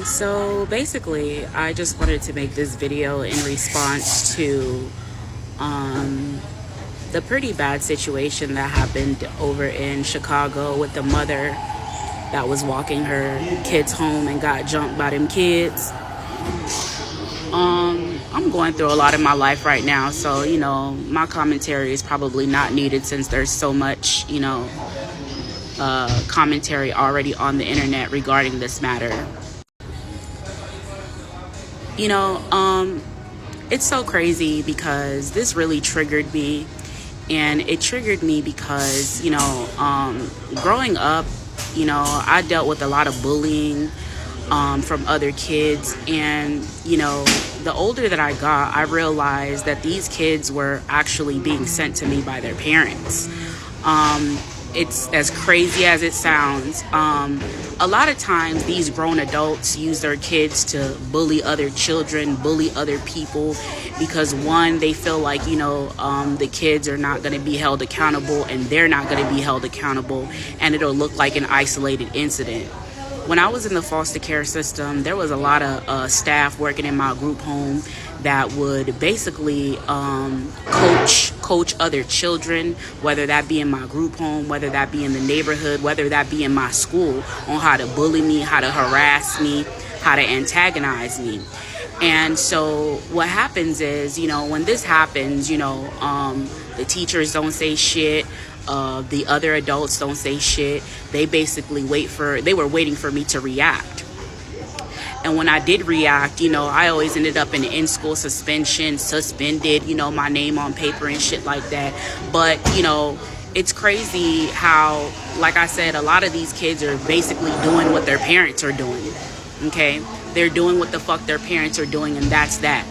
So basically, I just wanted to make this video in response to um, the pretty bad situation that happened over in Chicago with the mother that was walking her kids home and got jumped by them kids. I'm going through a lot in my life right now, so my commentary is probably not needed since there's so much commentary already on the internet regarding this matter. You know, um, it's so crazy because this really triggered me. And it triggered me because, growing up, I dealt with a lot of bullying from other kids. And, the older that I got, I realized that these kids were actually being sent to me by their parents. It's as crazy as it sounds. A lot of times these grown adults use their kids to bully other children, bully other people, because one, they feel like, the kids are not going to be held accountable and they're not going to be held accountable, and it'll look like an isolated incident. When I was in the foster care system, there was a lot of staff working in my group home that would basically coach other children, whether that be in my group home, whether that be in the neighborhood, whether that be in my school, on how to bully me, how to harass me, how to antagonize me. And so what happens is, when this happens, the teachers don't say shit. The other adults don't say shit. They basically they were waiting for me to react. And when I did react, I always ended up in school suspension, suspended, my name on paper and shit like that. But, it's crazy how, like I said, a lot of these kids are basically doing what their parents are doing. Okay? They're doing what the fuck their parents are doing, and that's that.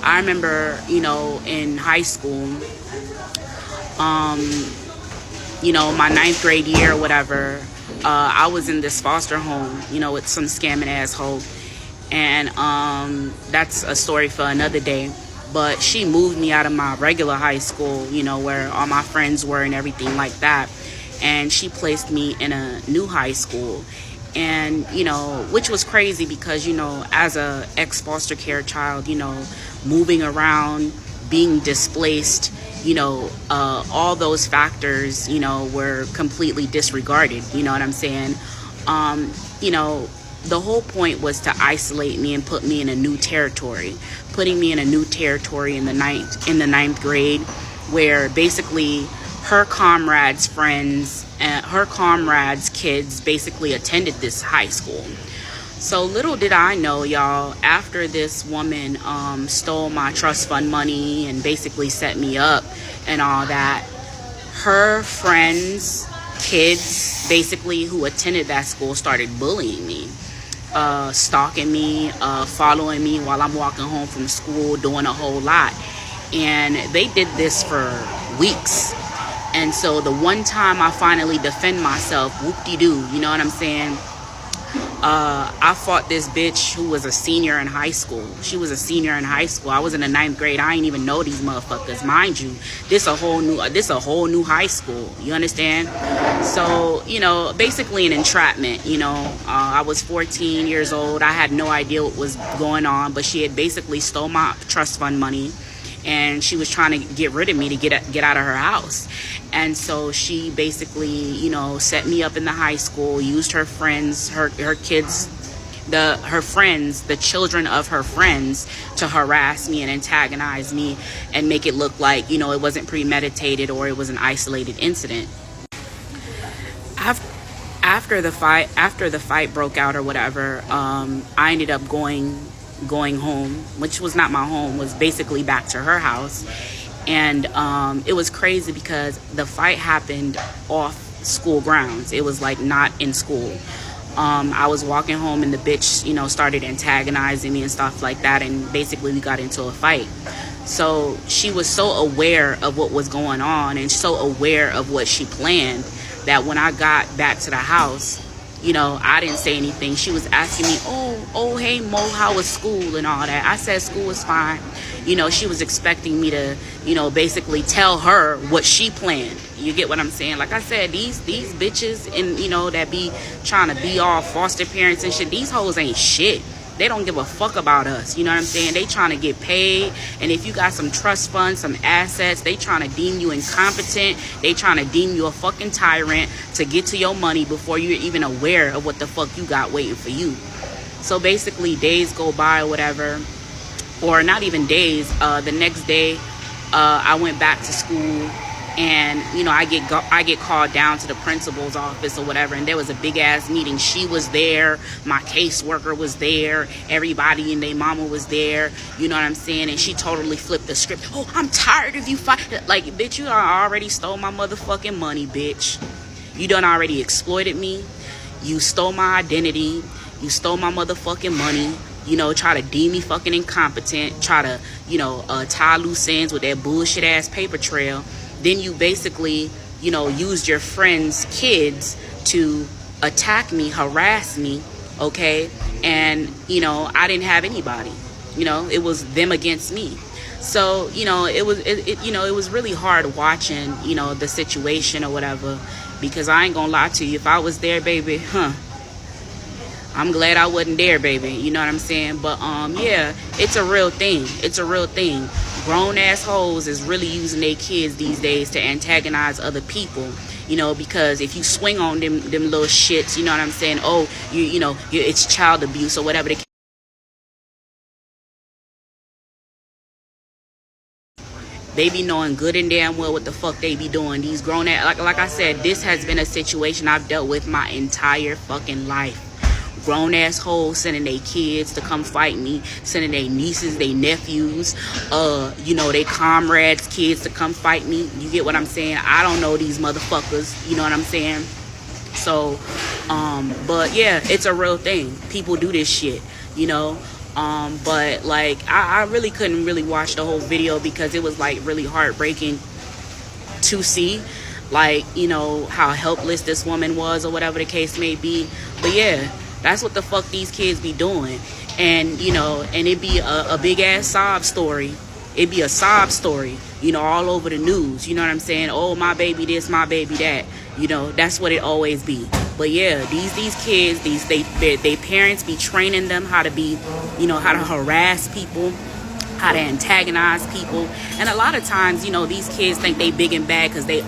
I remember, in high school, my ninth grade year or whatever, I was in this foster home, with some scamming asshole. And that's a story for another day. But she moved me out of my regular high school, where all my friends were and everything like that. And she placed me in a new high school. And, which was crazy because, as a ex-foster care child, moving around, being displaced, all those factors, were completely disregarded. You know what I'm saying? The whole point was to isolate me and put me in a new territory, putting me in a new territory in the ninth grade, where basically her comrades' kids basically attended this high school. So little did I know, y'all, after this woman stole my trust fund money and basically set me up and all that, her friends, kids, basically, who attended that school started bullying me, stalking me, following me while I'm walking home from school, doing a whole lot. And they did this for weeks. And so the one time I finally defend myself, whoop-de-doo, you know what I'm saying? I fought this bitch who was a senior in high school. She was a senior in high school. I was in the ninth grade. I ain't even know these motherfuckers. Mind you, this a whole new high school. You understand? So, basically an entrapment. I was 14 years old. I had no idea what was going on, but she had basically stole my trust fund money. And she was trying to get rid of me to get out of her house. And so she basically, set me up in the high school, used her friends, her kids, the children of her friends, to harass me and antagonize me and make it look like, it wasn't premeditated or it was an isolated incident. After the fight broke out or whatever, I ended up going home, which was not my home, was basically back to her house. And it was crazy because the fight happened off school grounds. It was like not in school. I was walking home and the bitch, started antagonizing me and stuff like that. And basically we got into a fight. So she was so aware of what was going on and so aware of what she planned that when I got back to the house, I didn't say anything. She was asking me, oh, hey, Mo, how was school and all that? I said school was fine. She was expecting me to, basically tell her what she planned. You get what I'm saying? Like I said, these bitches and that be trying to be all foster parents and shit, these hoes ain't shit. They don't give a fuck about us. You know what I'm saying? They trying to get paid. And if you got some trust funds, some assets, they trying to deem you incompetent. They trying to deem you a fucking tyrant to get to your money before you're even aware of what the fuck you got waiting for you. So basically, days go by or whatever, or not even days. The next day, I went back to school. And I get called down to the principal's office or whatever, and there was a big ass meeting. She was there, my caseworker was there, everybody and their mama was there. You know what I'm saying? And she totally flipped the script. Oh, I'm tired of you like, bitch, you done already stole my motherfucking money, bitch. You done already exploited me. You stole my identity. You stole my motherfucking money. Try to deem me fucking incompetent. Try to tie loose ends with that bullshit ass paper trail. Then you basically, used your friends' kids to attack me, harass me, okay? And, I didn't have anybody. It was them against me. So, it was really hard watching, the situation or whatever, because I ain't gonna lie to you. If I was there, baby, I'm glad I wasn't there, baby. You know what I'm saying? But, yeah, it's a real thing. It's a real thing. Grown assholes is really using their kids these days to antagonize other people, because if you swing on them little shits, you know what I'm saying? Oh, it's child abuse or whatever. They be knowing good and damn well what the fuck they be doing. These grown ass, like I said, this has been a situation I've dealt with my entire fucking life. Grown assholes sending their kids to come fight me, sending their nieces, their nephews, their comrades' kids to come fight me. You get what I'm saying? I don't know these motherfuckers. You know what I'm saying? So, but yeah, it's a real thing. People do this shit, but like, I really couldn't really watch the whole video because it was like really heartbreaking to see, like, how helpless this woman was or whatever the case may be. But yeah, that's what the fuck these kids be doing. And, and it be a big ass sob story. It be a sob story, all over the news. You know what I'm saying? Oh, my baby this, my baby that. That's what it always be. But yeah, these kids, they parents be training them how to be, how to harass people, how to antagonize people. And a lot of times, these kids think they big and bad because they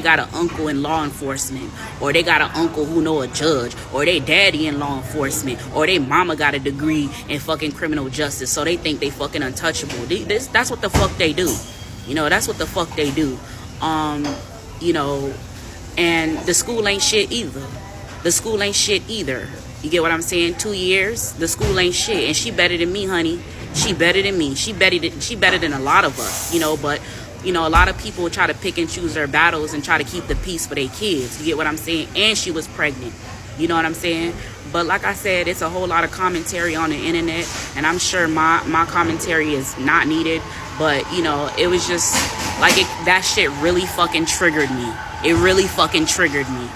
got an uncle in law enforcement, or they got an uncle who know a judge, or they daddy in law enforcement, or they mama got a degree in fucking criminal justice, so they think they fucking untouchable. That's what the fuck they do. That's what the fuck they do. And the school ain't shit either. The school ain't shit either. You get what I'm saying? 2 years, the school ain't shit. And she better than me, honey. She better than me. She better than a lot of us, but a lot of people try to pick and choose their battles and try to keep the peace for their kids. You get what I'm saying? And she was pregnant. You know what I'm saying? But like I said, it's a whole lot of commentary on the internet, and I'm sure my commentary is not needed. But it was just like that shit really fucking triggered me. It really fucking triggered me.